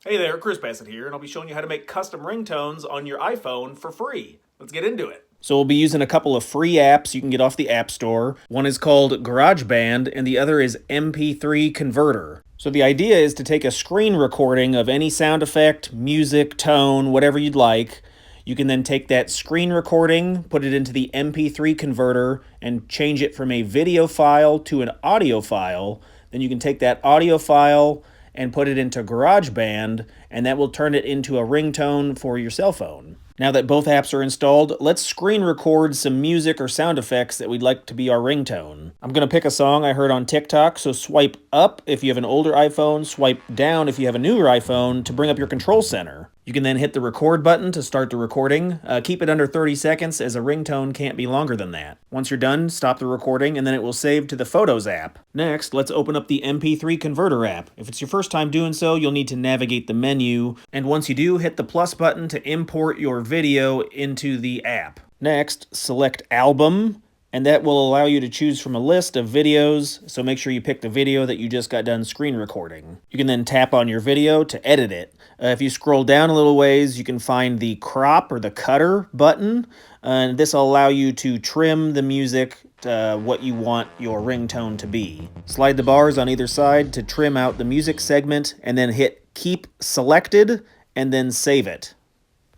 Hey there, Chris Bassett here, and I'll be showing you how to make custom ringtones on your iPhone for free. Let's get into it. So we'll be using a couple of free apps you can get off the App Store. One is called GarageBand, and the other is MP3 Converter. So the idea is to take a screen recording of any sound effect, music, tone, whatever you'd like. You can then take that screen recording, put it into the MP3 converter, and change it from a video file to an audio file. Then you can take that audio file and put it into GarageBand, and that will turn it into a ringtone for your cell phone. Now that both apps are installed, let's screen record some music or sound effects that we'd like to be our ringtone. I'm going to pick a song I heard on TikTok, so swipe up if you have an older iPhone, swipe down if you have a newer iPhone to bring up your control center. You can then hit the record button to start the recording. Keep it under 30 seconds as a ringtone can't be longer than that. Once you're done, stop the recording and then it will save to the Photos app. Next, let's open up the MP3 Converter app. If it's your first time doing so, you'll need to navigate the menu, and once you do, hit the plus button to import your video into the app. Next, select Album, and that will allow you to choose from a list of videos, so make sure you pick the video that you just got done screen recording. You can then tap on your video to edit it. If you scroll down a little ways, you can find the crop or the cutter button, and this will allow you to trim the music to what you want your ringtone to be. Slide the bars on either side to trim out the music segment, and then hit Keep Selected, and then save it.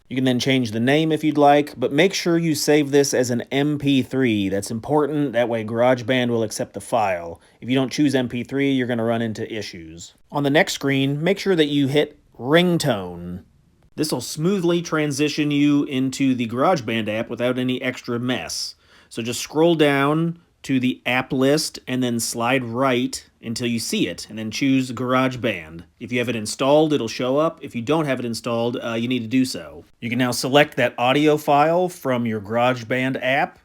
You can then change the name if you'd like, but make sure you save this as an MP3. That's important, that way GarageBand will accept the file. If you don't choose MP3, you're going to run into issues. On the next screen, make sure that you hit Ringtone. This will smoothly transition you into the GarageBand app without any extra mess. So just scroll down to the app list and then slide right until you see it, and then choose GarageBand. If you have it installed, it'll show up. If you don't have it installed, you need to do so. You can now select that audio file from your GarageBand app,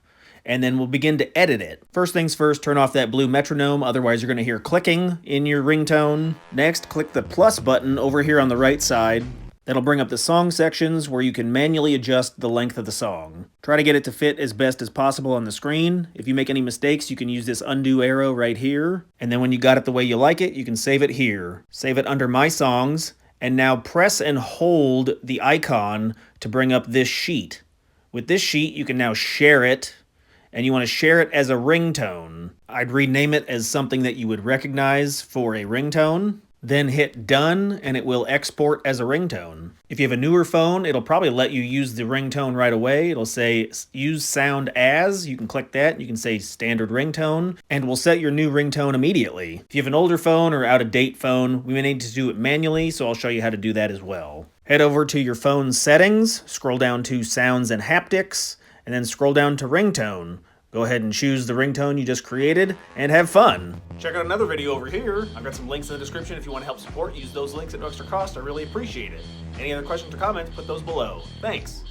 and then we'll begin to edit it. First things first, turn off that blue metronome, otherwise you're going to hear clicking in your ringtone. Next, click the plus button over here on the right side. That'll bring up the song sections where you can manually adjust the length of the song. Try to get it to fit as best as possible on the screen. If you make any mistakes, you can use this undo arrow right here. And then when you got it the way you like it, you can save it here. Save it under My Songs, and now press and hold the icon to bring up this sheet. With this sheet, you can now share it, and you want to share it as a ringtone. I'd rename it as something that you would recognize for a ringtone. Then hit Done, and it will export as a ringtone. If you have a newer phone, it'll probably let you use the ringtone right away. It'll say Use Sound As. You can click that. You can say Standard Ringtone, and we'll set your new ringtone immediately. If you have an older phone or out-of-date phone, we may need to do it manually, so I'll show you how to do that as well. Head over to your phone's settings, scroll down to Sounds and Haptics, and then scroll down to Ringtone. Go ahead and choose the ringtone you just created, and have fun. Check out another video over here. I've got some links in the description if you want to help support. Use those links at no extra cost. I really appreciate it. Any other questions or comments, put those below. Thanks.